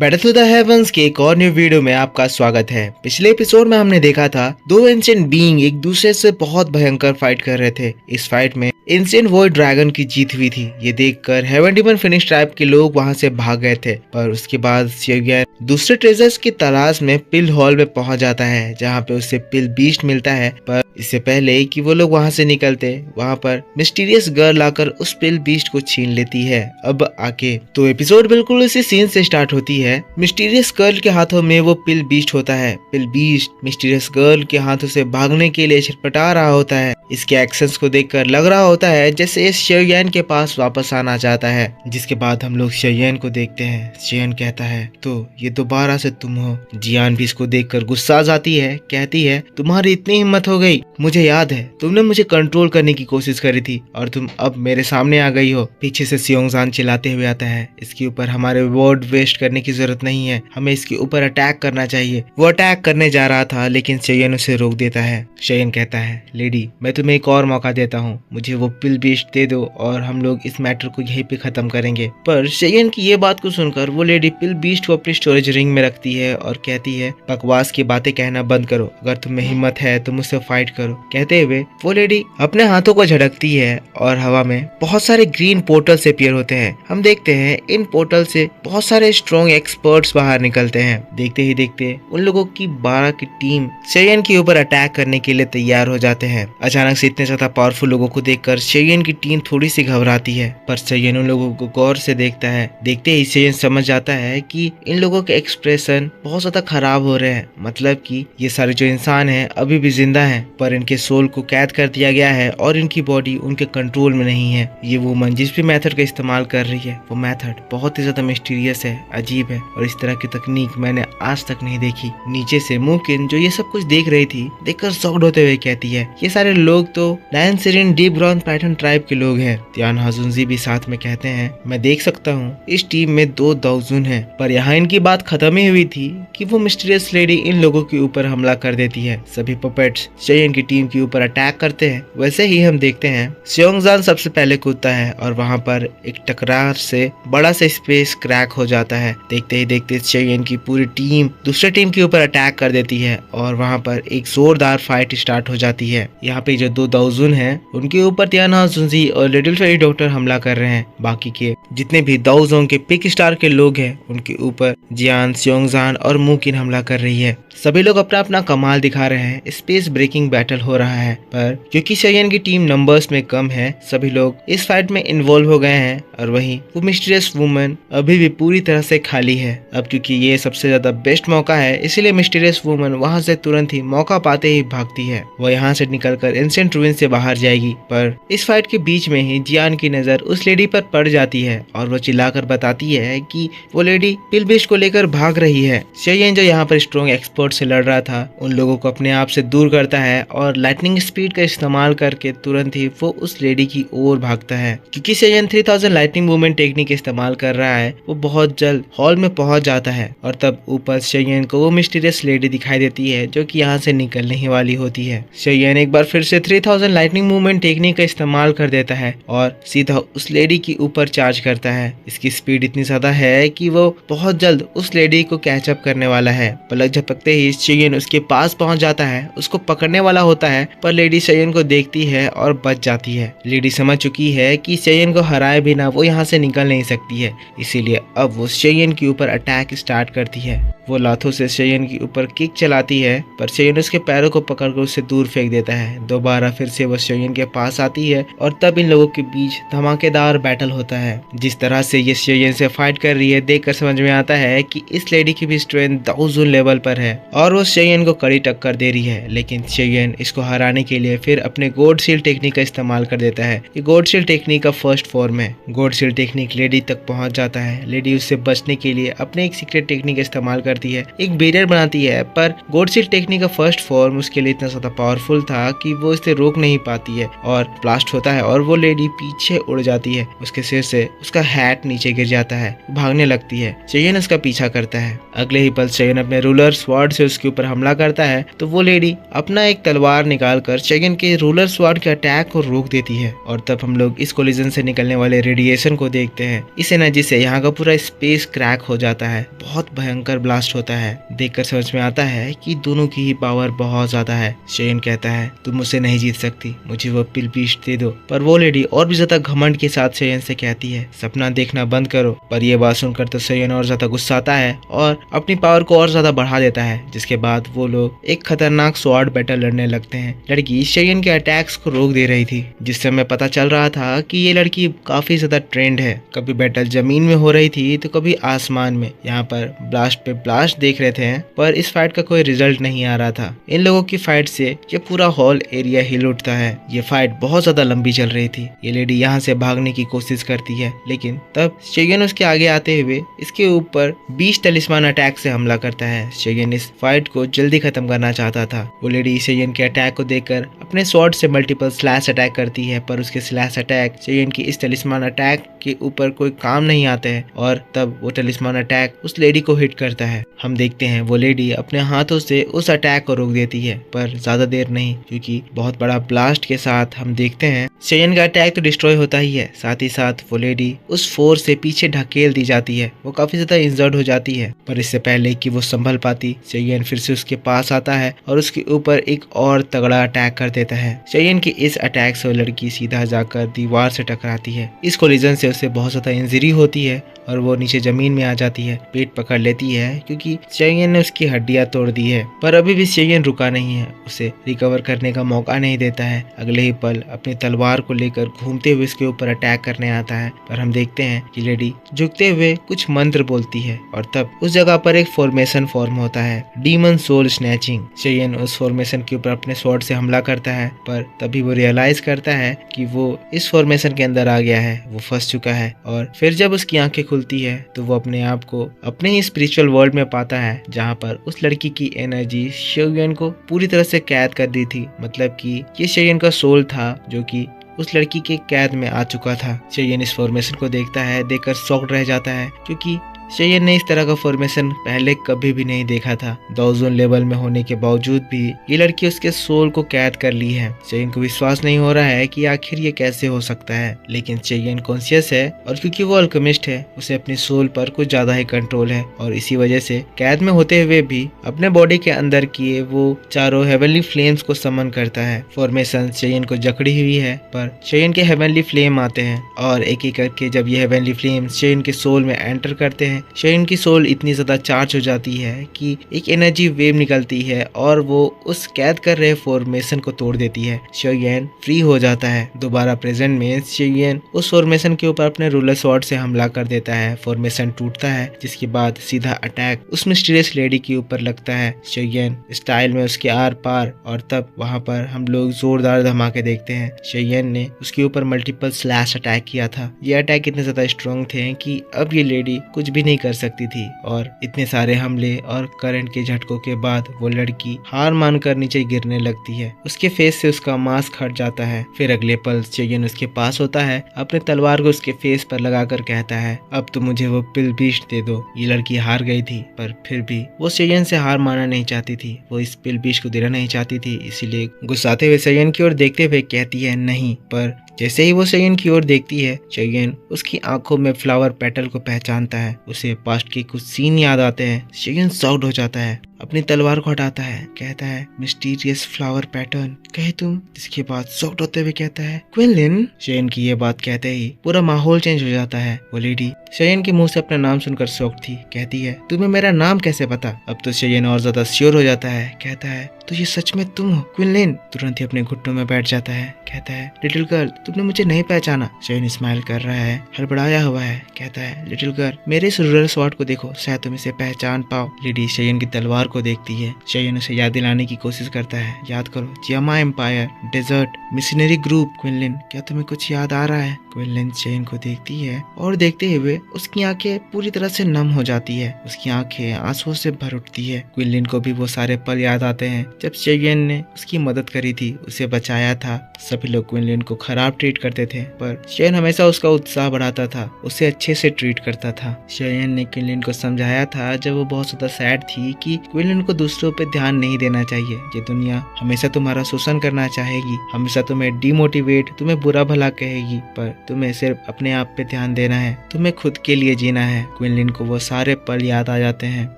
Battle to the heavens के एक और न्यू वीडियो में आपका स्वागत है। पिछले एपिसोड में हमने देखा था दो एंशिएंट बीइंग एक दूसरे से बहुत भयंकर फाइट कर रहे थे। इस फाइट में एंशिएंट वॉइड ड्रैगन की जीत हुई थी। ये देखकर हेवन डीमन फिनिश ट्राइब के लोग वहां से भाग गए थे, पर उसके बाद शिवयन दूसरे ट्रेजर्स की तलाश में पिल हॉल में पहुंच जाता है, जहाँ पे उसे पिल बीस्ट मिलता है। पर इससे पहले कि वो लोग वहां से निकलते, वहां पर मिस्टीरियस गर्ल आकर उस पिल बीस्ट को छीन लेती है। अब आके तो एपिसोड बिल्कुल उसी सीन से स्टार्ट होती है। मिस्टीरियस गर्ल के हाथों में वो पिल बीस्ट होता है। पिल बीस्ट मिस्टीरियस गर्ल के हाथों से भागने के लिए छटपटा रहा होता है। इसके एक्शंस को देखकर लग रहा होता है जैसे ये शिवयन के पास वापस आना चाहता है। जिसके बाद हम लोग शिवयन को देखते हैं। शिवयन कहता है, तो ये दोबारा से तुम हो। जियान भी इसको देखकर गुस्सा आ जाती है, कहती है, तुम्हारी इतनी हिम्मत हो गई। मुझे याद है तुमने मुझे कंट्रोल करने की कोशिश करी थी और तुम अब मेरे सामने आ गई हो। पीछे से सियोंगजान चिल्लाते हुए आता है, इसके ऊपर हमारे वर्ड वेस्ट करने की जरूरत नहीं है, हमें इसके ऊपर अटैक करना चाहिए। वो अटैक करने जा रहा था, लेकिन शिवयन उसे रोक देता है। शिवयन कहता है, लेडी मैं तुम्हें एक और मौका देता हूँ, मुझे वो पिल बीस्ट दे दो और हम लोग इस मैटर को यहीं पे खत्म करेंगे। पर शिवयन की ये बात को सुनकर वो लेडी पिल बीस्ट को अपनी स्टोरेज रिंग में रखती है और कहती है, बकवास की बातें कहना बंद करो, अगर तुम्हें हिम्मत है तो मुझसे फाइट करो। कहते हुए वो लेडी अपने हाथों को झटकती है और हवा में बहुत सारे ग्रीन पोर्टल्स अपीयर होते हैं। हम देखते हैं इन पोर्टल से बहुत सारे स्ट्रॉन्ग एक्सपर्ट्स बाहर निकलते हैं। देखते ही देखते उन लोगों की 12 की टीम शिवयन के ऊपर अटैक करने के लिए तैयार हो जाते हैं। अचानक से इतने ज्यादा पावरफुल लोगों को देखकर शिवयन की टीम थोड़ी सी घबराती है, पर शिवयन उन लोगों को गौर से देखता है। देखते ही शिवयन समझ जाता है कि इन लोगों के एक्सप्रेशन बहुत ज्यादा खराब हो रहे हैं, मतलब कि ये सारे जो इंसान हैं अभी भी जिंदा हैं, पर इनके सोल को कैद कर दिया गया है और इनकी बॉडी उनके कंट्रोल में नहीं है। ये वुमन जिस भी मेथड का इस्तेमाल कर रही है, वो मेथड बहुत ही ज्यादा मिस्टीरियस है, अजीब है, और इस तरह की तकनीक मैंने आज तक नहीं देखी। नीचे से मुमकिन जो ये सब कुछ देख रही थी, देखकर शॉक्ड होते हुए कहती है, ये सारे लोग तो लायन सिरिन डीप ग्राउंड पैटर्न ट्राइब के लोग हैं। तियान हाजुनजी भी साथ में कहते हैं, मैं देख सकता हूँ इस टीम में 2 दाउजुन हैं, पर यहाँ इनकी बात खत्म ही हुई थी कि वो मिस्टीरियस लेडी इन लोगों के ऊपर हमला कर देती है। सभी पपेट्स शिवयन की टीम के ऊपर अटैक करते हैं। वैसे ही हम देखते हैं सियोंगजान सबसे पहले कूदता है और वहाँ पर एक टकरार से बड़ा सा स्पेस क्रैक हो जाता है। देखते ही देखते शिवयन की पूरी टीम दूसरे टीम के ऊपर अटैक कर देती है और वहाँ पर एक जोरदार फाइट स्टार्ट हो जाती है। यहाँ पे जो 2 दाउजुन हैं उनके ऊपर तियान हाजुनजी और लिटिल फेरी डॉक्टर हमला कर रहे हैं। बाकी के जितने भी दाउजों के पिक स्टार के लोग हैं उनके ऊपर जियान, सियोंगजान और मुकिन हमला कर रही है। सभी लोग अपना अपना कमाल दिखा रहे हैं। स्पेस ब्रेकिंग बैटल हो रहा है, पर क्योंकि शिवयन की टीम नंबर्स में कम है, सभी लोग इस फाइट में इन्वॉल्व हो गए हैं और वहीं वो मिस्टीरियस वुमन अभी भी पूरी तरह से खाली है। अब क्योंकि ये सबसे ज्यादा बेस्ट मौका है, इसीलिए मिस्टीरियस वुमन वहां से तुरंत ही मौका पाते ही भागती है। वो यहाँ से निकलकर एंशिएंट रूइन से बाहर जाएगी, पर इस फाइट के बीच में ही जियान की नजर उस लेडी पर पड़ जाती है और वो चिल्लाकर बताती है कि वो लेडी पिल बीस्ट को लेकर भाग रही है। शिवयन जो यहाँ पर स्ट्रॉन्ग एक्सपर्ट से लड़ रहा था, उन लोगों को अपने आप से दूर करता है और लाइटनिंग स्पीड का इस्तेमाल करके तुरंत ही वो उस लेडी की ओर भागता है। क्योंकि शिवयन 3000 लाइटनिंग मूवमेंट टेक्निक इस्तेमाल कर रहा है, वो बहुत जल्द हॉल में पहुंच जाता है और तब ऊपर शिवयन को वो मिस्टीरियस लेडी दिखाई देती है जो कि यहाँ से निकलने ही वाली होती है। शिवयन एक बार फिर से 3000 लाइटनिंग मूवमेंट टेक्निक का इस्तेमाल कर देता है और सीधा उस लेडी के ऊपर चार्ज करता है। इसकी स्पीड इतनी ज्यादा है कि वो बहुत जल्द उस लेडी को कैचअप करने वाला है। पलक झपकते ही शिवयन उसके पास पहुंच जाता है, उसको पकड़ने वाला होता है, पर लेडी शिवयन को देखती है और बच जाती है। लेडी समझ चुकी है कि शिवयन को हराए बिना वो यहाँ से निकल नहीं सकती है, इसीलिए अब वो शिवयन के ऊपर अटैक स्टार्ट करती है। वो लाथों से शिवयन के ऊपर किक चलाती है, पर शिवयन उसके पैरों को पकड़कर उससे दूर फेंक देता है। दोबारा फिर से वो शिवयन के पास आती है और तब इन लोगों के बीच धमाकेदार बैटल होता है। जिस तरह से ये शिवयन से फाइट कर रही है, देखकर समझ में आता है कि इस लेडी की भी स्ट्रेंथ दाउजुन लेवल पर है और वो शिवयन को कड़ी टक्कर दे रही है। लेकिन शिवयन इसको हराने के लिए फिर अपने गॉड शील्ड टेक्निक का इस्तेमाल कर देता है। ये गॉड शील्ड टेक्निक का फर्स्ट फॉर्म है। गॉड शील्ड टेक्निक लेडी तक पहुंच जाता है। लेडी उससे बचने के लिए अपने एक सीक्रेट टेक्निक का इस्तेमाल करती है, एक बैरियर बनाती है, पर गॉड शील्ड टेक्निक का फर्स्ट फॉर्म उसके लिए इतना ज्यादा पावरफुल था कि वो उसे रोक नहीं पाती है और ब्लास्ट होता है और वो लेडी पीछे उड़ जाती है। उसके सिर से उसका हैट नीचे गिर जाता है, भागने लगती है। चेयन उसका पीछा करता है। अगले ही पल चेयन अपने रूलर स्वॉर्ड से उसके ऊपर हमला करता है तो वो लेडी अपना एक तलवार निकालकर चेयन के रूलर स्वॉर्ड के अटैक को रोक देती है। और तब हम लोग इस कोलिजन से निकलने वाले रेडिएशन को देखते हैं। इस एनर्जी से यहाँ का पूरा स्पेस क्रैक हो जाता है। बहुत भयंकर ब्लास्ट होता है। देखकर समझ में आता है कि दोनों की ही पावर बहुत ज्यादा है। चेयन कहता है तुम मुझसे नहीं जीत सकती, मुझे वो पिल बीस्ट दे दो। पर वो लेडी और भी ज्यादा घमंड के साथ चेयन से कहती है सपना देखना बंद करो। पर ये बात सुनकर तो चेयन और ज्यादा गुस्सा आता है और अपनी पावर को और ज्यादा बढ़ा देता है। जिसके बाद वो लोग एक खतरनाक स्वॉर्ड बैटल लड़ने लगते हैं। लड़की चेयन के अटैक्स को रोक दे रही थी, जिससे हमें पता चल रहा था कि ये लड़की काफी ज्यादा ट्रेंड है। कभी बैटल जमीन में हो रही थी तो कभी आसमान में। यहाँ पर ब्लास्ट पे ब्लास्ट देख रहे थे पर इस फाइट का कोई रिजल्ट नहीं आ रहा था। इन लोगों की फाइट से ये पूरा हॉल एरिया हिल उठता है। ये फाइट बहुत ज्यादा लंबी चल रही थी। ये लेडी यहाँ से भागने की कोशिश करती है लेकिन तब चेयन उसके आगे आते हुए इसके ऊपर 20 टलिस्मान अटैक से हमला करता है। चेयन इस फाइट को जल्दी खत्म करना चाहता था। वो लेडी चेयन के अटैक को देखकर अपने स्वॉर्ड से मल्टीपल स्लैश अटैक करती है पर उसके स्लैश अटैक चेयन की इस टलिस्मान अटैक के ऊपर कोई काम नहीं आते हैं और तब वो टलिस्मान अटैक उस लेडी को हिट करता है। हम देखते हैं वो लेडी अपने हाथों से उस अटैक को रोक देती है पर ज्यादा देर नहीं, क्योंकि बहुत बड़ा ब्लास्ट के साथ हम देखते हैं चेयन का अटैक तो डिस्ट्रॉय होता ही है, साथ ही साथ वो लेडी उस फोर्स से पीछे ढकेल दी जाती है। वो काफी ज्यादा इंजर्ड हो जाती है पर इससे पहले कि वो संभल पाती चेयन फिर से उसके पास आता है और उसके ऊपर एक और तगड़ा अटैक कर देता है। चेयन की इस अटैक से वो लड़की सीधा जाकर दीवार से टकराती है। इस कोलिजन से उसे बहुत ज्यादा इंजरी होती है और वो नीचे जमीन में आ जाती है। पेट पकड़ लेती है क्योंकि चेयन ने उसकी हड्डियां तोड़ दी है। पर अभी भी चेयन रुका नहीं है, उसे रिकवर करने का मौका नहीं देता है। अगले ही पल अपनी तलवार को लेकर घूमते हुए इसके ऊपर अटैक करने आता है पर हम देखते हैं कि लेडी झुकते हुए कुछ मंत्र बोलती है और तब उस जगह पर एक फॉर्मेशन फॉर्म होता है, डीमन सोल स्नैचिंग। चेयन उस फॉर्मेशन के ऊपर अपने स्वॉर्ड से हमला करता है पर तभी वो रियलाइज करता है कि वो इस फॉर्मेशन के अंदर आ गया है, वो फंस चुका है। और फिर जब उसकी आंखें खुलती है तो वो अपने आप को अपने ही स्पिरिचुअल वर्ल्ड में पाता है जहाँ पर उस लड़की की एनर्जी शोगुन को पूरी तरह से कैद कर दी थी। मतलब कि ये शोगुन का सोल था जो कि उस लड़की के कैद में आ चुका था। चेयन इस फॉर्मेशन को देखता है, देखकर शॉक्ड रह जाता है क्योंकि चेयन ने इस तरह का फॉर्मेशन पहले कभी भी नहीं देखा था। दाओजोन लेवल में होने के बावजूद भी ये लड़की उसके सोल को कैद कर ली है। चेयन को विश्वास नहीं हो रहा है कि आखिर ये कैसे हो सकता है, लेकिन चेयन कॉन्शियस है और क्योंकि वो अल्केमिस्ट है उसे अपनी सोल पर कुछ ज्यादा ही कंट्रोल है और इसी वजह से कैद में होते हुए भी अपने बॉडी के अंदर किए वो चारों हेवनली फ्लेम्स को समन करता है। फॉर्मेशन चेयन को जकड़ी हुई है पर चेयन के हेवनली फ्लेम आते हैं और एक एक करके जब ये हेवनली फ्लेम चेयन के सोल में एंटर करते हैं चेयन की सोल इतनी ज्यादा चार्ज हो जाती है कि एक एनर्जी वेव निकलती है और वो उस कैद कर रहे फॉर्मेशन को तोड़ देती है। चेयन फ्री हो जाता है। दोबारा प्रेजेंट में चेयन उस फॉर्मेशन के ऊपर अपने रूलर स्वॉर्ड से हमला कर देता है। फॉर्मेशन टूटता है जिसके बाद सीधा अटैक उस मिस्टीरियस लेडी के ऊपर लगता है चेयन स्टाइल में उसके आर पार। और तब वहां पर हम लोग जोरदार धमाके देखते हैं। चेयन ने उसके ऊपर मल्टीपल स्लैश अटैक किया था। ये अटैक इतने ज्यादा स्ट्रॉन्ग थे कि अब ये लेडी कुछ भी नहीं कर सकती थी और इतने सारे हमले और करंट के झटकों के बाद वो लड़की हार मानकर नीचे गिरने लगती है। उसके फेस से उसका मास्क हट जाता है। फिर अगले पल चेयन उसके पास होता है, अपने तलवार को उसके फेस पर लगाकर कहता है अब तो मुझे वो पिल बीस्ट दे दो। ये लड़की हार गई थी पर फिर भी वो चेयन से हार मानना नहीं चाहती थी। वो इस पिल बीस्ट को देना नहीं चाहती थी, इसीलिए गुस्साते हुए चेयन की ओर देखते हुए कहती है नहीं। पर जैसे ही वो चेयन की ओर देखती है चेयन उसकी आंखों में फ्लावर पेटल को पहचानता है। उसे पास्ट के कुछ सीन याद आते हैं। चेयन शॉक्ड हो जाता है, अपनी तलवार को हटाता है, कहता है मिस्टीरियस फ्लावर पैटर्न कहे तुम। इसके बाद शॉक्ड होते हुए कहता है क्विनलिन। चेयन की ये बात कहते ही पूरा माहौल चेंज हो जाता है। वो लेडी चेयन के मुंह से अपना नाम सुनकर शॉक्ड थी, कहती है तुम्हें मेरा नाम कैसे पता। अब तो चेयन और ज्यादा श्योर हो जाता है, कहता है तो ये सच में तुम हो क्विनलिन। तुरंत ही अपने घुटनों में बैठ जाता है, कहता है लिटिल गर्ल तुमने मुझे नहीं पहचाना। चेयन स्माइल कर रहा है, हड़बड़ाया हुआ है, कहता है लिटिल गर्ल मेरे इस रूलर स्वॉर्ड को देखो, शायद तुम इसे पहचान पाओ। लेडी चेयन की तलवार को देखती है। शेयन उसे याद दिलाने की कोशिश करता है, याद करो Jiyama empire, desert, missionary group. क्विनलिन, क्या तुम्हें कुछ याद आ रहा है? क्विनलिन शेयन को देखती है और देखते हुए उसकी आंखें पूरी तरह से नम हो जाती है। उसकी आंखें आंसुओं से भर उठती है। क्विनलिन को भी वो सारे पल याद आते हैं जब शेयन ने उसकी मदद करी थी, उसे बचाया था। सभी लोग क्विनलिन को खराब ट्रीट करते थे, पर शेयन हमेशा उसका उत्साह बढ़ाता था, उसे अच्छे से ट्रीट करता था। शेयन ने क्विनलिन को समझाया था जब वो बहुत ज्यादा सैड थी कि क्विनलिन को दूसरों पे ध्यान नहीं देना चाहिए। ये दुनिया हमेशा तुम्हारा शोषण करना चाहेगी, हमेशा तुम्हें डिमोटिवेट, तुम्हें बुरा भला कहेगी, पर तुम्हें सिर्फ अपने आप पे ध्यान देना है, तुम्हें खुद के लिए जीना है। क्विनलिन को वो सारे पल याद आ जाते हैं।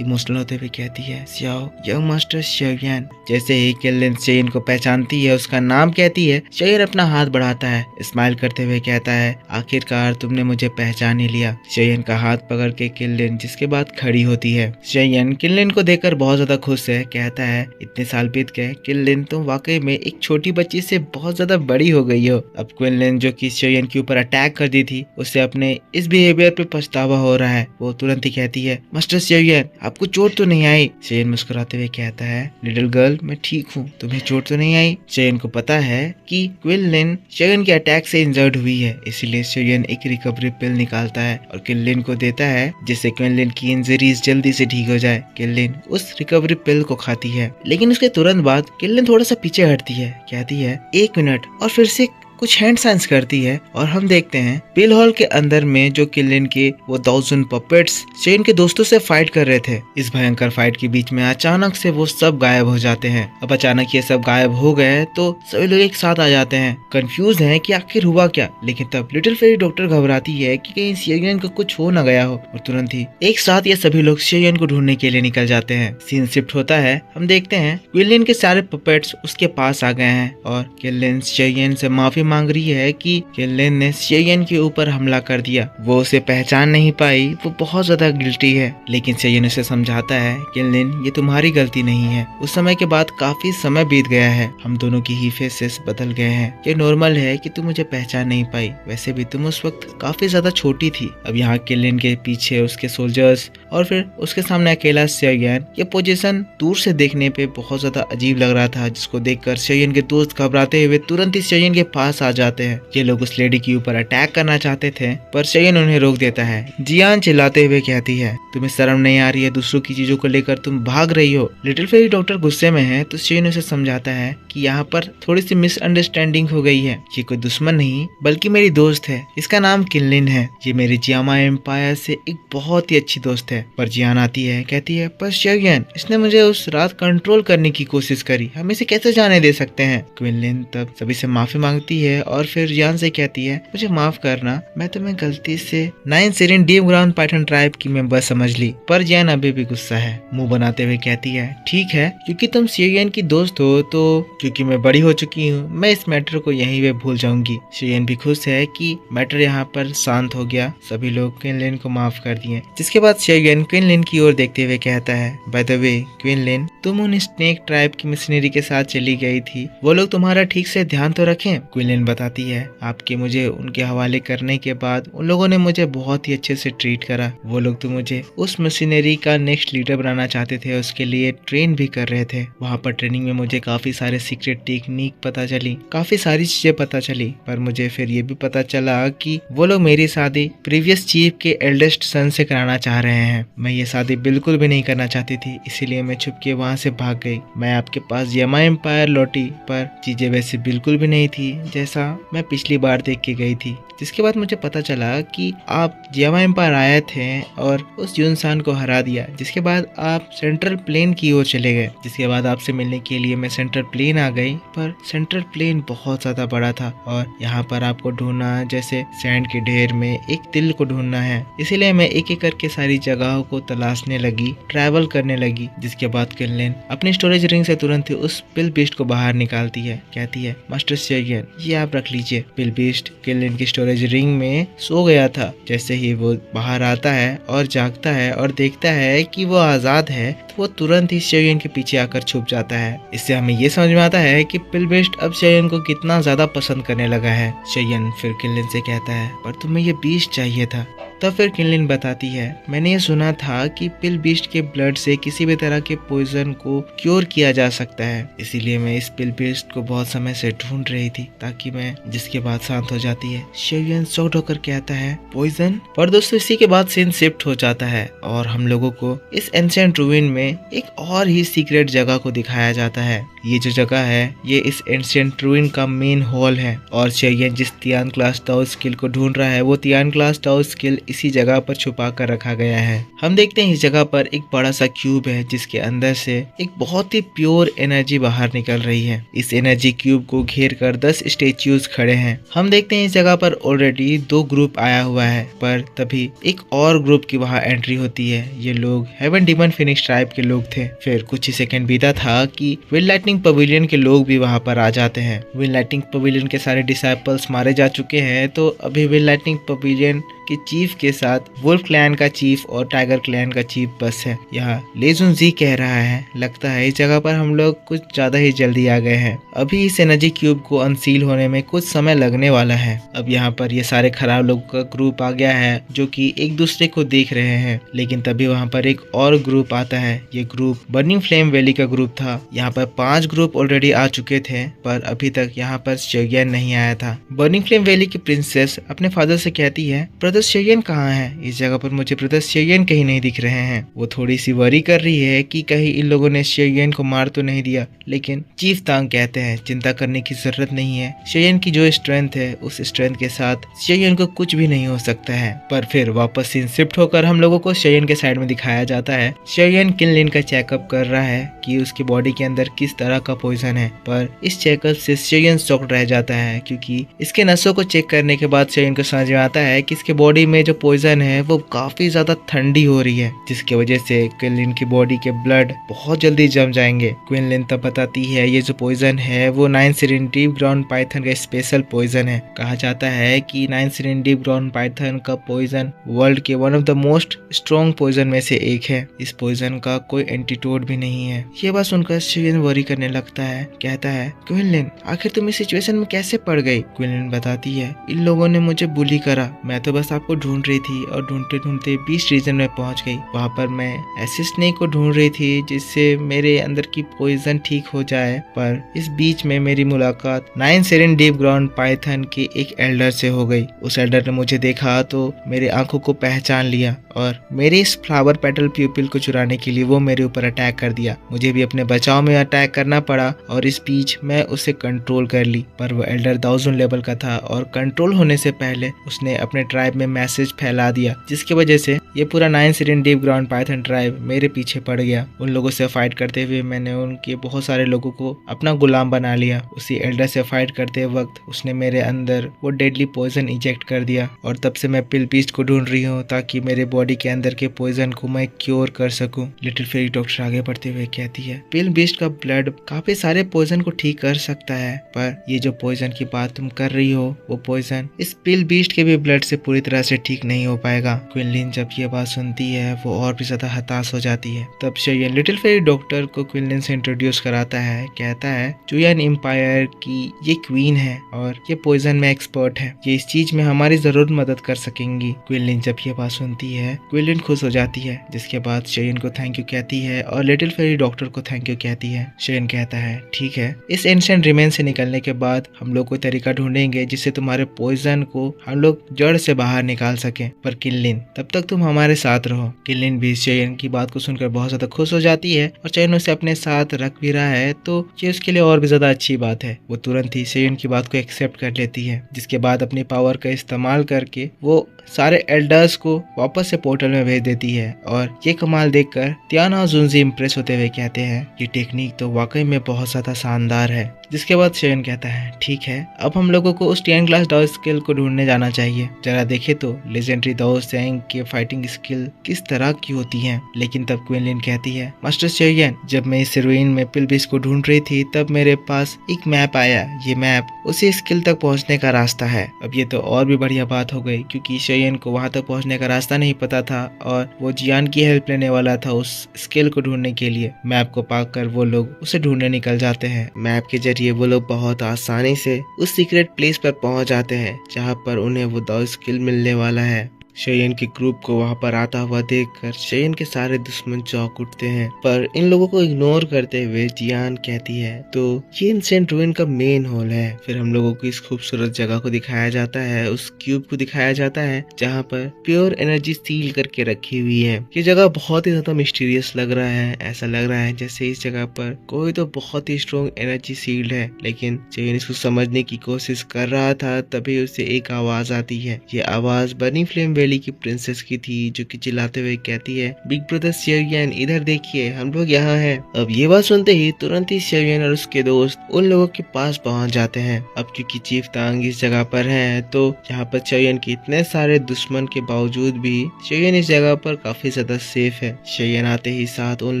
इमोशनल होते हुए कहती है, सियाओ यंग मास्टर शेयन। जैसे ही क्विनलिन शेयन को पहचानती है, उसका नाम कहती है, शेयन अपना हाथ बढ़ाता है, स्माइल करते हुए कहता है, आखिरकार तुमने मुझे पहचान ही लिया। शेयन का हाथ पकड़ के क्विनलिन जिसके बाद खड़ी होती है। शेयन क्विनलिन को देखकर बहुत ज्यादा खुश है, कहता है, इतने साल बीत गए क्विनलिन, तुम वाकई में एक छोटी बच्ची से बहुत ज्यादा बड़ी हो गई हो। अब क्विनलिन जो कि शेयन के ऊपर अटैक कर दी थी, उसे अपने इस बिहेवियर पे पछतावा हो रहा है। वो तुरंत ही कहती है, मास्टर शेयन आपको चोट तो नहीं आई? शेयन मुस्कुराते हुए कहता है, लिटिल गर्ल मैं ठीक हूँ, तुम्हें चोट तो नहीं आई? शेयन को पता है कि क्विनलिन शेयन के अटैक से इंजर्ड हुई है, इसीलिए शेयन एक रिकवरी पिल निकालता है और क्विनलिन को देता है, जिससे क्विनलिन की इंजरीज जल्दी से ठीक हो जाए। क्विनलिन उस रिकवरी पिल को खाती है, लेकिन उसके तुरंत बाद क्विनलिन थोड़ा सा पीछे हटती है, कहती है 1 मिनट, और फिर से कुछ हैंड साइंस करती है और हम देखते हैं पिल हॉल के अंदर में जो क्विनलिन के वो 1000 पपेट्स शेयन के दोस्तों से फाइट कर रहे थे। इस भयंकर फाइट के बीच में अचानक से वो सब गायब हो जाते हैं। अब अचानक ये सब गायब हो गए तो सभी लोग एक साथ आ जाते हैं, कंफ्यूज हैं कि आखिर हुआ क्या। लेकिन तब लिटिल फेरी डॉक्टर घबराती है कि कहीं शेयन को कुछ हो न गया हो, और तुरंत ही एक साथ ये सभी लोग शेयन को ढूंढने के लिए निकल जाते हैं। सीन शिफ्ट होता है, हम देखते हैं क्विनलिन के सारे पपेट्स उसके पास आ गए हैं और क्विनलिन शेयन से माफी मांग रही है कि क्विनलिन ने शेयन के ऊपर हमला कर दिया, वो उसे पहचान नहीं पाई, वो बहुत ज्यादा गिल्टी है। लेकिन शेयन उसे समझाता है, क्विनलिन ये तुम्हारी गलती नहीं है। उस समय के बाद काफी समय बीत गया है, हम दोनों की ही फेसेस बदल गए हैं, ये नॉर्मल है कि तुम मुझे पहचान नहीं पाई, वैसे भी तुम उस वक्त काफी ज्यादा छोटी थी। अब यहाँ क्विनलिन के पीछे उसके सोल्जर्स और फिर उसके सामने अकेला शेयन, ये पोजीशन दूर से देखने पे बहुत ज्यादा अजीब लग रहा था, जिसको देखकर शेयन के दोस्त घबराते हुए तुरंत ही शेयन के पास आ जाते हैं। ये लोग उस लेडी के ऊपर अटैक करना चाहते थे, पर शेयन उन्हें रोक देता है। जियान चिल्लाते हुए कहती है, तुम्हें शर्म नहीं आ रही है? दूसरों की चीजों को लेकर तुम भाग रही हो। लिटिल फेरी डॉक्टर गुस्से में है तो शेयन उसे समझाता है कि यहाँ पर थोड़ी सी मिसअंडरस्टैंडिंग हो गई है, ये कोई दुश्मन नहीं बल्कि मेरी दोस्त है, इसका नाम क्विनलिन है, ये मेरी जियामा एम्पायर से एक बहुत ही अच्छी दोस्त है। पर जियान आती है, कहती है, पर शेयन इसने मुझे उस रात कंट्रोल करने की कोशिश करी, हम इसे कैसे जाने दे सकते हैं? क्विनलिन तब सभी से माफी मांगती है और फिर जियान से कहती है, मुझे माफ करना, मैं तुम्हें गलती से 9 Syrian deep ground Python tribe की मेंबर समझ ली। पर जियान अभी भी गुस्सा है, मुंह बनाते हुए कहती है, ठीक है, क्योंकि तुम शेयन की दोस्त हो तो क्योंकि मैं बड़ी हो चुकी हूँ, मैं इस मैटर को यहीं पे भूल जाऊंगी। शेयन भी खुश है कि मैटर यहाँ पर शांत हो गया, सभी लोग क्विनलिन को माफ कर दिए। जिसके बाद शेयन क्विनलिन की ओर देखते हुए कहता है, बाय द वे क्विनलिन, तुम उन स्नेक ट्राइब की मिशनरी के साथ चली गई थी, वो लोग तुम्हारा ठीक से ध्यान तो रखें? क्विनलिन बताती है, आपके मुझे उनके हवाले करने के बाद उन लोगों ने मुझे बहुत ही अच्छे से ट्रीट करा, वो लोग तो मुझे उस मिशनरी का नेक्स्ट लीडर बनाना चाहते थे, उसके लिए ट्रेन भी कर रहे थे। वहाँ पर ट्रेनिंग में मुझे काफी सारे सीक्रेट टेक्निक पता चली, काफी सारी चीजें पता चली, पर मुझे फिर ये भी पता चला कि वो लोग मेरी शादी प्रीवियस चीफ के एल्डेस्ट सन से कराना चाह रहे हैं। मैं ये शादी बिल्कुल भी नहीं करना चाहती थी, इसीलिए मैं छुप के वहाँ से भाग गई। मैं आपके पास जियामा एम्पायर लौटी, पर चीजें वैसे बिल्कुल भी नहीं थी जैसा मैं पिछली बार देख के गई थी। जिसके बाद मुझे पता चला कि आप जियामा एम्पायर आए थे और उस यूनसान को हरा दिया, जिसके बाद आप सेंट्रल प्लेन की ओर चले गए। जिसके बाद आपसे मिलने के लिए मैं सेंट्रल प्लेन आ गई, पर सेंट्रल प्लेन बहुत ज्यादा बड़ा था और यहाँ पर आपको ढूंढना जैसे सैंड के ढेर में एक तिल को ढूंढना है, इसीलिए मैं एक एक करके सारी जगहों को तलाशने लगी, ट्रैवल करने लगी। जिसके बाद क्विनलिन अपनी स्टोरेज रिंग से तुरंत ही उस पिल बीस्ट को बाहर निकालती है, कहती है, मास्टर शेयन ये आप रख लीजिए। पिल बीस्ट क्विनलिन की स्टोरेज रिंग में सो गया था। जैसे ही वो बाहर आता है और जागता है और देखता है कि वो आजाद है, तो वो तुरंत ही शेयन के पीछे आकर छुप जाता है। इससे हमें ये समझ में आता है कि पिल बीस्ट अब शेयन को कितना ज्यादा पसंद करने लगा है। शेयन फिर क्विनलिन से कहता है, पर तुम्हें ये बीस्ट चाहिए था। तब फिर क्विनलिन बताती है, मैंने ये सुना था कि पिल बीस्ट के ब्लड से किसी भी तरह के पॉइजन को क्योर किया जा सकता है, इसीलिए मैं इस पिल बीस्ट को बहुत समय से ढूंढ रही थी ताकि मैं, जिसके बाद शांत हो जाती है। शेयन शॉक्ड होकर कहता है, पॉइजन? पर दोस्तों इसी के बाद सीन शिफ्ट हो जाता है और हम लोगों को इस एंशिएंट रूइन में एक और ही सीक्रेट जगह को दिखाया जाता है। ये जो जगह है ये इस एंशिएंट रूइन का मेन हॉल है और शेयन जिस तियान क्लास टाउ स्किल को ढूंढ रहा है वो तियान क्लास टाउ स्किल इसी जगह पर छुपा कर रखा गया है। हम देखते हैं इस जगह पर एक बड़ा सा क्यूब है जिसके अंदर से एक बहुत ही प्योर एनर्जी बाहर निकल रही है। इस एनर्जी क्यूब को घेर कर 10 स्टेच्यूज खड़े हैं। हम देखते हैं इस जगह पर ऑलरेडी 2 ग्रुप आया हुआ है, पर तभी एक और ग्रुप की वहाँ एंट्री होती है। ये लोग हेवन डीमन फिनिक्स ट्राइब के लोग थे। फिर कुछ ही सेकंड बीता था कि विंड लाइटनिंग पवेलियन के लोग भी वहाँ पर आ जाते हैं। विंड लाइटनिंग पवेलियन के सारे डिसाइपल्स मारे जा चुके हैं, तो अभी विंड लाइटनिंग पवेलियन के चीफ के साथ वुल्फ क्लैन का चीफ और टाइगर क्लैन का चीफ बस है। यहाँ लेजुन जी कह रहा है, लगता है इस जगह पर हम लोग कुछ ज्यादा ही जल्दी आ गए हैं। अभी इस एनर्जी क्यूब को अनसील होने में कुछ समय लगने वाला है। अब यहाँ पर ये सारे खराब लोगों का ग्रुप आ गया है जो कि एक दूसरे को देख रहे हैं, लेकिन तभी वहाँ पर एक और ग्रुप आता है। ये ग्रुप बर्निंग फ्लेम वैली का ग्रुप था। यहाँ पर 5 ग्रुप ऑलरेडी आ चुके थे, पर अभी तक यहाँ पर शेयन नहीं आया था। बर्निंग फ्लेम वैली की प्रिंसेस अपने फादर से कहती है, ब्रदर शेयन कहाँ है? इस जगह पर मुझे ब्रदर शेयन कहीं नहीं दिख रहे हैं। वो थोड़ी सी वरी कर रही है कि कहीं इन लोगों ने शेयन को मार तो नहीं दिया, लेकिन चीफ तांग कहते हैं चिंता करने की जरूरत नहीं है। शेयन की जो स्ट्रेंथ है उस स्ट्रेंथ के साथ शेयन को कुछ भी नहीं हो सकता है। पर फिर वापस सीन शिफ्ट होकर हम लोगों को शेयन के साइड में दिखाया जाता है। शेयन क्विनलिन का चेकअप कर रहा है कि उसकी बॉडी के अंदर किस तरह का पॉइजन है, पर इस चेकअप से शेयन शॉक्ड रह जाता है क्योंकि इसके नसों को चेक करने के बाद शेयन को समझ में आता है कि इसके बॉडी में जो पॉइजन है वो काफी ज्यादा ठंडी हो रही है, जिसकी वजह से क्विनलिन की बॉडी के ब्लड बहुत जल्दी जम जाएंगे। क्विनलिन तब बताती है ये जो पॉइजन है वो 9 सिरिंडीव ग्राउंड पाइथन का स्पेशल पॉइजन है। कहा जाता है कि 9 सिरिंडीव ग्राउंड पाइथन का पॉइजन वर्ल्ड के one of the most strong poison में से एक है। इस पॉइजन का कोई एंटीटोड भी नहीं है। ये बात सुनकर शेयन वरी करने लगता है, कहता है, क्विनलिन आखिर तुम इस सिचुएशन में कैसे पड़ गई? क्विनलिन बताती है, इन लोगों ने मुझे बुली करा, मैं तो बस आपको ढूंढ रही थी और ढूंढते ढूंढते बीस्ट रीजन में पहुंच गई। वहाँ पर मैं ऐसे स्नेक को ढूंढ रही थी जिससे मेरे अंदर की पॉइजन ठीक हो जाए, पर इस बीच में मेरी मुलाकात 9 सिरिंडीव ग्राउंड पाइथन के एक एल्डर से हो गई। उस एल्डर ने मुझे देखा तो मेरी आंखों को पहचान लिया और मेरे इस फ्लावर पेटल प्यूपिल को चुराने के लिए वो मेरे ऊपर अटैक कर दिया। मुझे भी अपने बचाव में अटैक करना पड़ा और इस बीच मैं उसे कंट्रोल कर ली, पर वो एल्डर 1000 लेवल का था और कंट्रोल होने से पहले उसने अपने ट्राइब में मैसेज फैला दिया, जिसकी वजह से ये पूरा 9 सिरिंडीव ग्राउंड पाइथन ट्राइब मेरे पीछे पड़ गया। उन लोगों से फाइट करते हुए मैंने उनके बहुत सारे लोगों को अपना गुलाम बना लिया। उसी एल्डर से फाइट करते वक्त उसने मेरे अंदर वो डेडली पॉइजन इंजेक्ट कर दिया और तब से मैं पिल बीस्ट को ढूंढ रही हूँ ताकि मेरे बॉडी के अंदर के पॉइजन को मैं क्योर कर सकूं। लिटिल फेरी डॉक्टर आगे बढ़ते हुए कहती है, पिल बीस्ट का ब्लड काफी सारे पॉइजन को ठीक कर सकता है, पर ये जो पॉइजन की बात तुम कर रही हो वो पॉइजन इस पिल बीस्ट के भी ब्लड से पूरी तरह से ठीक नहीं हो पाएगा। क्विनलिन जब ये बात सुनती है वो और भी ज्यादा हताश हो जाती है। तब शेयन लिटिल फेरी डॉक्टर को क्विनलिन से इंट्रोड्यूस कराता है, कहता है जुयान एम्पायर की ये क्वीन है और ये पॉइजन में एक्सपर्ट है, ये इस चीज में हमारी जरूर मदद कर सकेंगी। क्विनलिन जब ये बात सुनती है क्विनलिन खुश हो जाती है, जिसके बाद शेयन को थैंक यू कहती है और लिटिल फेरी डॉक्टर को थैंक यू कहती है। शेयन कहता है, ठीक है, इस एंशिएंट रिमेन से निकलने के बाद हम लोग कोई तरीका ढूंढेंगे जिससे तुम्हारे पॉइजन को हम लोग जड़ से बाहर निकाल सके, पर क्विनलिन तब तक तुम हमारे साथ रहो। क्विनलिन भी शेयन की बात को सुनकर बहुत ज्यादा खुश हो जाती है और शेयन उसे अपने साथ रख भी रहा है तो ये उसके लिए और भी ज्यादा अच्छी बात है। वो तुरंत ही शेयन की बात को एक्सेप्ट कर लेती है, जिसके बाद अपनी पावर का इस्तेमाल करके वो सारे एल्डर्स को वापस से पोर्टल में भेज देती है। और ये कमाल देखकर तियान और जुनजी इम्प्रेस होते हुए कहते हैं, ये टेक्निक तो वाकई में बहुत ज्यादा शानदार है। जिसके बाद शेयन कहता है, ठीक है, अब हम लोगों को उस 10 क्लास दाओ स्किल को ढूंढने जाना चाहिए। जरा देखे तो लेजेंडरी दाओ सैंग के फाइटिंग स्किल किस तरह की होती हैं। लेकिन तब क्विनलिन कहती है, मास्टर शेयन, जब मैं इस रूइन में पिल बीस्ट को ढूंढ रही थी तब मेरे पास एक मैप आया। ये मैप उसी स्किल तक पहुंचने का रास्ता है। अब ये तो और भी बढ़िया बात हो गई क्योंकि शेयन को वहां तक पहुंचने का रास्ता नहीं पता था और वो जियान की हेल्प लेने वाला था उस स्किल को ढूंढने के लिए। मैप को पाकर वो लोग उसे ढूंढने निकल जाते हैं। मैप के जरिए वो लोग बहुत आसानी से उस सीक्रेट प्लेस पर पहुंच जाते हैं जहां पर उन्हें वो दाओ स्किल मिलने वाला है। शेयन के ग्रुप को वहां पर आता हुआ देखकर शेयन के सारे दुश्मन चौंक उठते हैं, पर इन लोगों को इग्नोर करते हुए जियान कहती है तो ये एंशिएंट रूइन का मेन हॉल है। फिर हम लोगों को इस खूबसूरत जगह को दिखाया जाता है, उस क्यूब को दिखाया जाता है जहाँ पर प्योर एनर्जी सील करके रखी हुई है। ये जगह बहुत ही ज्यादा मिस्टीरियस लग रहा है, ऐसा लग रहा है जैसे इस जगह पर कोई तो बहुत ही स्ट्रॉन्ग एनर्जी सील्ड है। लेकिन शेयन इसको समझने की कोशिश कर रहा था, तभी उसे एक आवाज आती है। ये आवाज बर्निंग फ्लेम वैली की प्रिंसेस की थी, जो कि चिल्लाते हुए कहती है बिग ब्रदर शेयन इधर देखिए, हम लोग यहाँ हैं। अब ये बात सुनते ही तुरंत ही शेयन और उसके दोस्त उन लोगों के पास पहुंच जाते हैं। अब क्योंकि चीफ तांग इस जगह पर है, तो यहाँ पर शेयन के इतने सारे दुश्मन के बावजूद भी शेयन इस जगह पर काफी ज्यादा सेफ है। शेयन आते ही साथ उन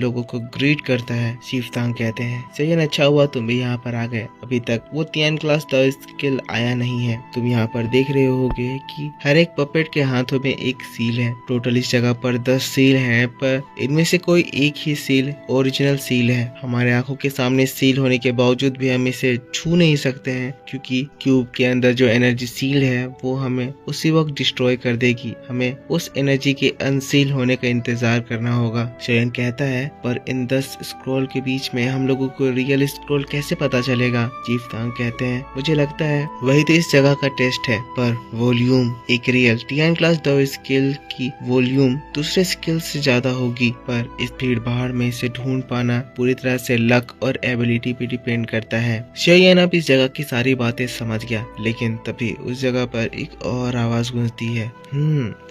लोगों को ग्रीट करता है। चीफ तांग कहते हैं शेयन अच्छा हुआ तुम भी यहाँ पर आ गए, अभी तक वो 3 क्लास द स्किल आया नहीं है। तुम यहाँ पर देख रहे होगे कि हर एक पपेट के हाथों में एक सील है। टोटल इस जगह पर 10 सील हैं, पर इनमें से कोई एक ही सील ओरिजिनल सील है। हमारे आंखों के सामने सील होने के बावजूद भी हम इसे छू नहीं सकते हैं, क्योंकि क्यूब के अंदर जो एनर्जी सील है वो हमें उसी वक्त डिस्ट्रॉय कर देगी। हमें उस एनर्जी के अनसील होने का इंतजार करना होगा। शेयन कहता है पर इन 10 स्क्रॉल के बीच में हम लोगों को रियल स्क्रॉल कैसे पता चलेगा? चीफ तांग कहते हैं मुझे लगता है वही तो इस जगह का टेस्ट है, पर वॉल्यूम एक रियल 3 क्लास द स्किल की वॉल्यूम दूसरे स्किल से ज्यादा होगी, पर इस भीड़ भाड़ में इसे ढूंढ पाना पूरी तरह से लक और एबिलिटी पे डिपेंड करता है। शेयन अब इस जगह की सारी बातें समझ गया, लेकिन तभी उस जगह पर एक और आवाज गूंजती है,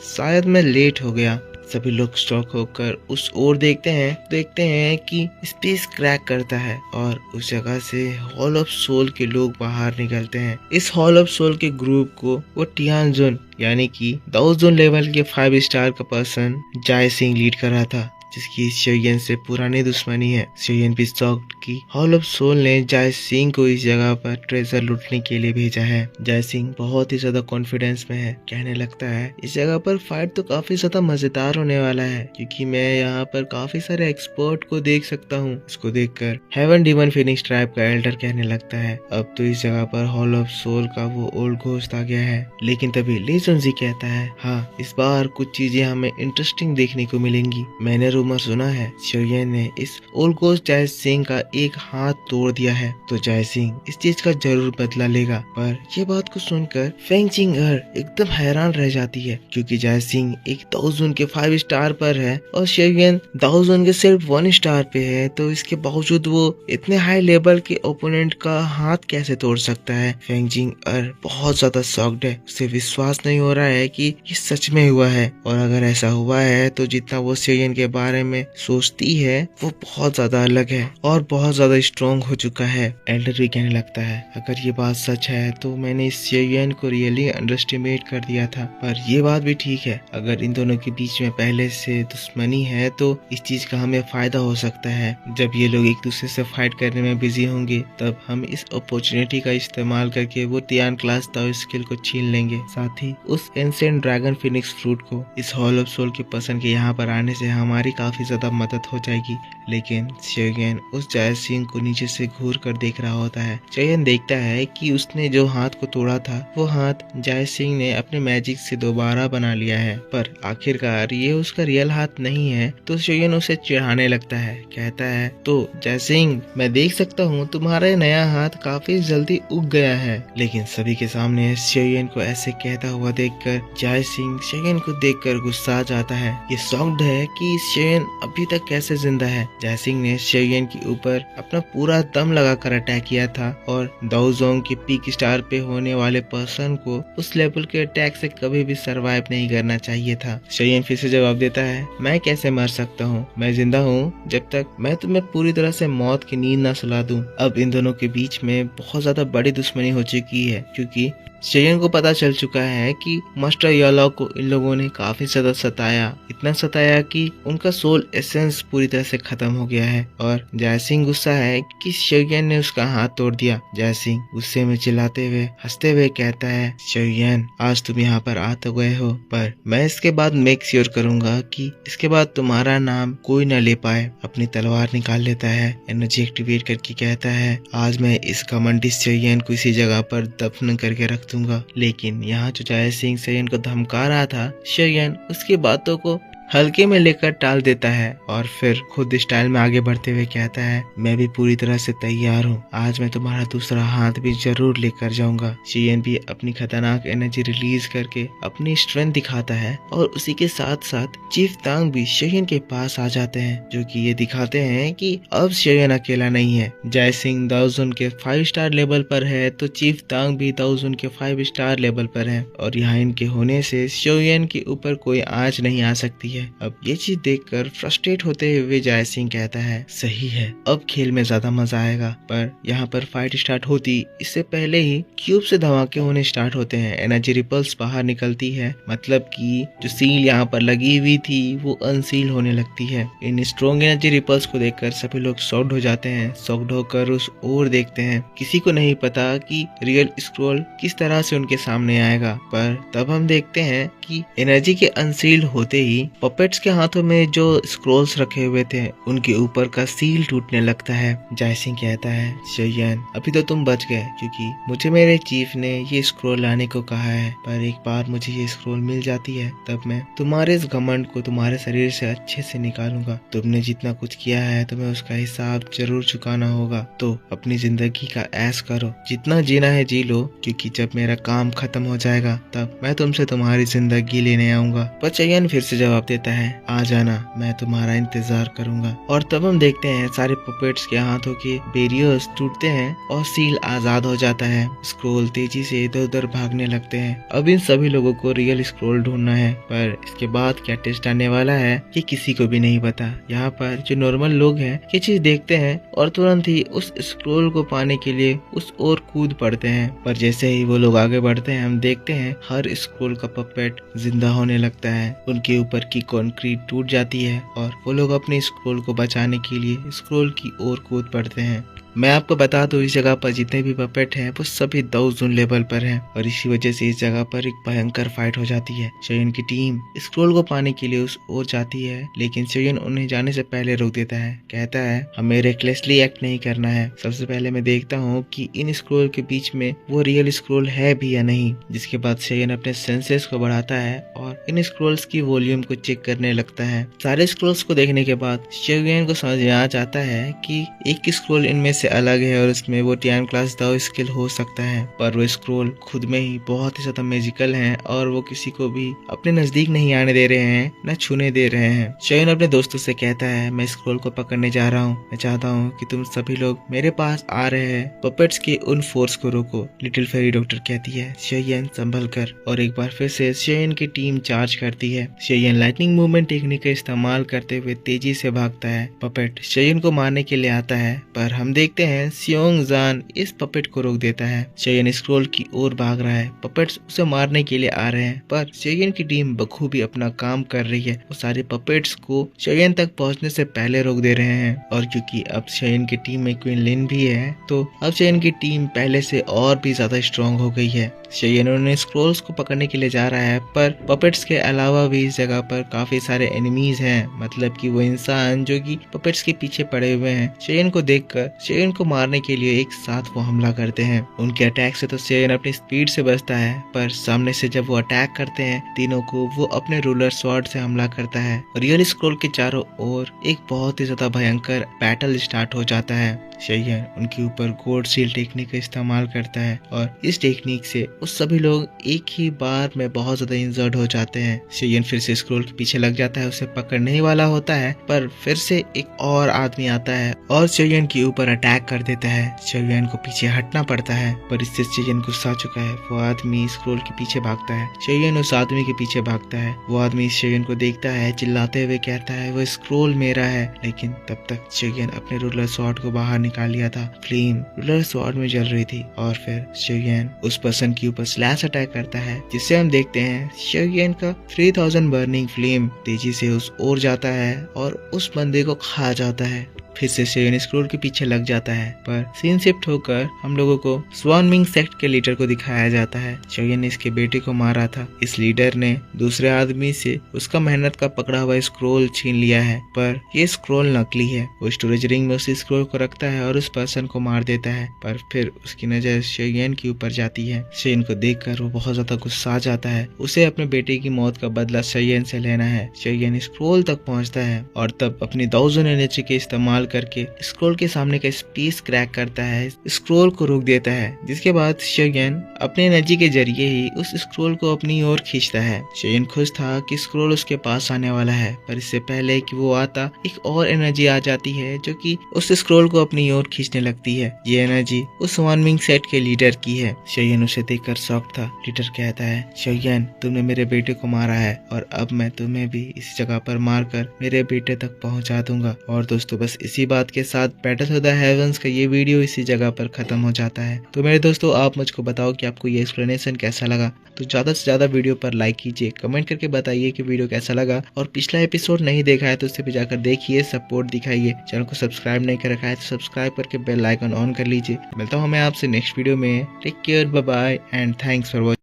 शायद मैं लेट हो गया। सभी लोग स्टॉक होकर उस ओर देखते हैं कि स्पेस क्रैक करता है और उस जगह से हॉल ऑफ सोल के लोग बाहर निकलते हैं। इस हॉल ऑफ सोल के ग्रुप को वो टियानजुन यानी कि दाओजुन लेवल के 5 स्टार का पर्सन जाय सिंह लीड कर रहा था, जिसकी शेयन से पुरानी दुश्मनी है। शेयन भी शॉक्ड कि हॉल ऑफ सोल ने जाय सिंह को इस जगह पर ट्रेजर लूटने के लिए भेजा है। जाय सिंह बहुत ही ज्यादा कॉन्फिडेंस में है, कहने लगता है इस जगह पर फाइट तो काफी ज्यादा मजेदार होने वाला है, क्योंकि मैं यहाँ पर काफी सारे एक्सपर्ट को देख सकता हूँ। इसको देखकर हेवन डिमन फिनिक्स ट्राइब का एल्डर कहने लगता है अब तो इस जगह पर हॉल ऑफ सोल का वो ओल्ड घोस्ट आ गया है। लेकिन तभी ली सुनजी कहता है हाँ, इस बार कुछ चीजें हमें इंटरेस्टिंग देखने को मिलेंगी। मैंने रूमर सुना है शेयन ने इस ओल्ड घोस्ट जाय सिंह का एक हाथ तोड़ दिया है, तो जाय सिंह इस चीज का जरूर बदला लेगा। पर ये बात को सुनकर फेंग चिंगर एकदम हैरान रह जाती है, क्योंकि जाय सिंह एक दाओजुन के 5 स्टार पर है और शेयन दाओजुन के सिर्फ 1 स्टार पे है, तो इसके बावजूद वो इतने हाई लेवल के ओपोनेंट का हाथ कैसे तोड़ सकता है? फेंग चिंगर बहुत ज्यादा शॉक्ड है, उसे विश्वास नहीं हो रहा है कि ये सच में हुआ है, और अगर ऐसा हुआ है तो जितना वो शेयन के बारे में सोचती है वो बहुत ज्यादा अलग है और बहुत ज्यादा स्ट्रॉन्ग हो चुका है। एल्डर भी कहने लगता है अगर ये बात सच है तो मैंने इस शेयन को रियली अंडरस्टिमेट कर दिया था, पर ये बात भी ठीक है, अगर इन दोनों के बीच में पहले से दुश्मनी है तो इस चीज का हमें फायदा हो सकता है। जब ये लोग एक दूसरे से फाइट करने में बिजी होंगे तब हम इस अपॉर्चुनिटी का इस्तेमाल करके वो 3 क्लास द स्किल को छीन लेंगे। साथ ही उस एंशिएंट ड्रैगन फिनिक्स फ्रूट को इस हॉल ऑफ सोल के पर्सन के यहाँ पर आने से हमारी काफी ज्यादा मदद हो जाएगी। लेकिन शेयन उस जाय सिंह को नीचे से घूर कर देख रहा होता है। शेयन देखता है कि उसने जो हाथ को तोड़ा था वो हाथ जाय सिंह ने अपने मैजिक से दोबारा बना लिया है, पर आखिरकार ये उसका रियल हाथ नहीं है। तो शेयन उसे चिढ़ाने लगता है, कहता है तो जाय सिंह मैं देख सकता हूँ तुम्हारा नया हाथ काफी जल्दी उग गया है। लेकिन सभी के सामने शेयन को ऐसे कहता हुआ देखकर जाय सिंह शेयन को देखकर गुस्सा आ जाता है। ये शॉक्ड है कि शेयन अभी तक कैसे जिंदा है। जाय सिंह ने शेयन के ऊपर अपना पूरा दम लगाकर अटैक किया था और दाओजोंग के पीक स्टार पे होने वाले पर्सन को उस लेवल के अटैक से कभी भी सरवाइव नहीं करना चाहिए था। शेयन फिर से जवाब देता है मैं कैसे मर सकता हूँ, मैं जिंदा हूँ जब तक मैं तुम्हें पूरी तरह से मौत की नींद न सुला दूं। अब इन दोनों के बीच में बहुत ज्यादा बड़ी दुश्मनी हो चुकी है, क्योंकि शेयन को पता चल चुका है कि मास्टर यालो को इन लोगों ने काफी ज्यादा सताया, इतना सताया कि उनका सोल एसेंस पूरी तरह से खत्म हो गया है। और जाय सिंह गुस्सा है कि शोयन ने उसका हाथ तोड़ दिया। जयसिंह गुस्से में चिल्लाते हुए हंसते हुए कहता है, शोयन आज तुम यहाँ पर आ तो गए हो, पर मैं इसके बाद मेक श्योर करूंगा कि इसके बाद तुम्हारा नाम कोई न ले पाए। अपनी तलवार निकाल लेता है, एनर्जी एक्टिवेट करके कहता है, आज मैं इस घमंडी शोयन को इसी जगह पर दफन करके रख दूंगा। लेकिन यहाँ जो जयसिंह शोयन को धमका रहा था, शोयन उसकी बातों को हल्के में लेकर टाल देता है और फिर खुद स्टाइल में आगे बढ़ते हुए कहता है, मैं भी पूरी तरह से तैयार हूँ, आज मैं तुम्हारा दूसरा हाथ भी जरूर लेकर जाऊंगा। शोयन भी अपनी खतरनाक एनर्जी रिलीज करके अपनी स्ट्रेंथ दिखाता है और उसी के साथ साथ चीफ तांग भी शोयन के पास आ जाते हैं, जो कि ये दिखाते हैं कि अब शोयन अकेला नहीं है। जयसिंह दाओजुन के 5 स्टार लेवल पर है तो चीफ तांग भी दाओजुन के 5 स्टार लेवल पर है और यहाँ इनके होने से शोयन के ऊपर कोई आंच नहीं आ सकती है। अब ये चीज देखकर फ्रस्ट्रेट होते हुए जयसिंह कहता है, सही है, अब खेल में ज्यादा मजा आएगा। पर यहाँ पर फाइट स्टार्ट होती इससे पहले ही क्यूब से धमाके होने स्टार्ट होते हैं। एनर्जी रिपल्स बाहर निकलती है, मतलब कि जो सील यहाँ पर लगी हुई थी वो अनसील होने लगती है। इन स्ट्रॉन्ग एनर्जी रिपल्स को देखकर सभी लोग शॉक्ड हो जाते हैं। शॉक्ड होकर उस ओर देखते हैं। किसी को नहीं पता कि रियल स्क्रॉल किस तरह से उनके सामने आएगा, पर तब हम देखते हैं कि एनर्जी के अनसील होते ही पपेट्स के हाथों में जो स्क्रोल्स रखे हुए थे उनके ऊपर का सील टूटने लगता है। जयसिंह कहता है, शोयन अभी तो तुम बच गए, क्योंकि मुझे मेरे चीफ ने ये स्क्रोल लाने को कहा है, पर एक बार मुझे ये स्क्रोल मिल जाती है तब मैं तुम्हारे इस घमंड को तुम्हारे शरीर से अच्छे से निकालूंगा। तुमने जितना कुछ किया है तुम्हें उसका हिसाब जरूर चुकाना होगा, तो अपनी जिंदगी का ऐश करो, जितना जीना है जी लो, क्योंकि जब मेरा काम खत्म हो जाएगा तब मैं तुमसे तुम्हारी जिंदगी लेने आऊंगा। पर शोयन फिर से जवाब देता है, आ जाना, मैं तुम्हारा इंतजार करूंगा। और तब हम देखते हैं सारे पपेट्स के हाथों के बैरियर्स टूटते हैं और सील आजाद हो जाता है। स्क्रोल तेजी से इधर उधर भागने लगते हैं। अब इन सभी लोगों को रियल स्क्रोल ढूंढना है, पर इसके बाद क्या टेस्ट आने वाला है ये किसी को भी नहीं पता। यहाँ पर जो नॉर्मल लोग हैं ये चीज देखते हैं और तुरंत ही उस स्क्रोल को पाने के लिए उस ओर कूद पड़ते हैं। पर जैसे ही वो लोग आगे बढ़ते हैं हम देखते हैं हर स्क्रोल का पपेट जिंदा होने लगता है। उनके ऊपर की कंक्रीट टूट जाती है और वो लोग अपने स्क्रोल को बचाने के लिए स्क्रोल की ओर कूद पड़ते हैं। मैं आपको बता दूं, इस जगह पर जितने भी पपेट हैं वो सभी दाओजुन लेवल पर हैं और इसी वजह से इस जगह पर एक भयंकर फाइट हो जाती है। शोयन की टीम स्क्रोल को पाने के लिए उस ओर जाती है, लेकिन शोयन उन्हें जाने से पहले रोक देता है। कहता है, हमें रेकलेसली एक्ट नहीं करना है। सबसे पहले मैं देखता हूँ कि इन स्क्रोल के बीच में वो रियल स्क्रोल है भी या नहीं। जिसके बाद शोयन अपने सेंसेस को बढ़ाता है और इन स्क्रोल्स की वॉल्यूम को चेक करने लगता है। सारे स्क्रोल्स को देखने के बाद शोयन को समझ में आ जाता है कि एक स्क्रोल इनमें से अलग है और उसमें वो टाइम क्लास दाओ स्किल हो सकता है, पर वो स्क्रोल खुद में ही बहुत ही ज्यादा मैजिकल हैं और वो किसी को भी अपने नजदीक नहीं आने दे रहे हैं, न छूने दे रहे हैं। शोयन अपने दोस्तों से कहता है, मैं स्क्रोल को पकड़ने जा रहा हूँ, मैं चाहता हूँ कि तुम सभी लोग मेरे पास आ रहे हैं, पपेट्स के उन फोर्स को रोको। लिटिल फेरी डॉक्टर कहती है, शोयन संभल कर, और एक बार फिर से शोयन की टीम चार्ज करती है। शोयन लाइटनिंग मूवमेंट टेक्निक का इस्तेमाल करते हुए तेजी से भागता है। पपेट शोयन को मारने के लिए आता है, पर हम देखते हैं सियोंग जान इस पपेट को रोक देता है। शोयन स्क्रोल की ओर भाग रहा है, पपेट्स उसे मारने के लिए आ रहे हैं, पर शोयन की टीम बखूबी अपना काम कर रही है। वो सारे पपेट्स को शोयन तक पहुंचने से पहले रोक दे रहे हैं। और क्योंकि अब शोयन की टीम में क्वीन लिन भी है, तो अब शोयन की टीम पहले से और भी ज्यादा स्ट्रॉन्ग हो गई है। शोयन उन्हें स्क्रोल्स को पकड़ने के लिए जा रहा है, पर पपेट्स के अलावा भी इस जगह पर काफी सारे एनिमीज हैं, मतलब कि वो इंसान जो कि पपेट्स के पीछे पड़े हुए हैं। शोयन को देखकर शोयन को मारने के लिए एक साथ वो हमला करते हैं। उनके अटैक से तो शोयन अपनी स्पीड से बचता है, पर सामने से जब वो अटैक करते हैं तीनों को, वो अपने रूलर स्वॉर्ड से हमला करता है। रियल स्क्रोल के चारों ओर एक बहुत ही ज्यादा भयंकर बैटल स्टार्ट हो जाता है। शोयन उनके ऊपर गोल्ड सील टेक्निक का इस्तेमाल करता है और इस टेक्निक से उस सभी लोग एक ही बार में बहुत ज्यादा इंजर्ड हो जाते हैं। शोयन फिर से स्क्रोल के पीछे लग जाता है, उसे पकड़ने ही वाला होता है, पर फिर से एक और आदमी आता है और शोयन के ऊपर अटैक कर देता है। शोयन को पीछे हटना पड़ता है, पर इससे शोयन गुस्सा आ चुका है। वो आदमी स्क्रोल के पीछे भागता है। शोयन उस आदमी के पीछे भागता है। वो आदमी शोयन को देखता है, चिल्लाते हुए कहता है, वो स्क्रोल मेरा है। लेकिन तब तक शोयन अपने रूलर स्वॉर्ड को बाहर निकाल लिया था। फ्लेम रूलर स्वॉर्ड में जल रही थी और फिर शोयन उस पर्सन के ऊपर स्लैश अटैक करता है, जिससे हम देखते हैं शोयन का 3000 बर्निंग फ्लेम तेजी से उस ओर जाता है और उस बंदे को खा जाता है। फिर से शेयन स्क्रोल के पीछे लग जाता है, पर सीन शिफ्ट होकर हम लोगों को स्वान विंग सेक्ट के लीडर को दिखाया जाता है। शेयन ने इसके बेटे को मारा था। इस लीडर ने दूसरे आदमी से उसका मेहनत का पकड़ा हुआ स्क्रोल छीन लिया है, पर ये स्क्रोल नकली है। वो स्टोरेज रिंग में उस स्क्रोल को रखता है और उस पर्सन को मार देता है, पर फिर उसकी नजर शेयन के ऊपर जाती है। शेयन को देखकर वो बहुत ज्यादा गुस्सा आ जाता है। उसे अपने बेटे की मौत का बदला शेयन से लेना है। शेयन स्क्रोल तक पहुंचता है और तब अपनी 1000 एनर्जी के इस्तेमाल करके स्क्रोल के सामने का स्पेस क्रैक करता है, स्क्रोल को रोक देता है, जिसके बाद शेयन अपने एनर्जी के जरिए ही उस स्क्रोल को अपनी ओर खींचता है। शेयन खुश था कि स्क्रोल उसके पास आने वाला है, पर इससे पहले कि वो आता एक और एनर्जी आ जाती है जो कि उस स्क्रोल को अपनी ओर खींचने लगती है। ये एनर्जी उस स्वान विंग सेट के लीडर की है। शेयन उसे देखकर शॉक था। लीडर कहता है, शेयन तुमने मेरे बेटे को मारा है और अब मैं तुम्हें भी इस जगह पर मारकर मेरे बेटे तक पहुंचा दूंगा। और दोस्तों बस इसी बात के साथ बैटल ऑफ द हेवंस का ये वीडियो इसी जगह पर खत्म हो जाता है। तो मेरे दोस्तों आप मुझको बताओ कि आपको ये एक्सप्लेनेशन कैसा लगा। तो ज्यादा से ज्यादा वीडियो पर लाइक कीजिए, कमेंट करके बताइए कि वीडियो कैसा लगा, और पिछला एपिसोड नहीं देखा है तो उसे भी जाकर देखिए, सपोर्ट दिखाइए। चैनल को सब्सक्राइब नहीं कर रखा है तो सब्सक्राइब करके बेल आइकन ऑन कर लीजिए। मिलता हूँ मैं आपसे नेक्स्ट वीडियो में। Take care, bye bye and thanks for watching.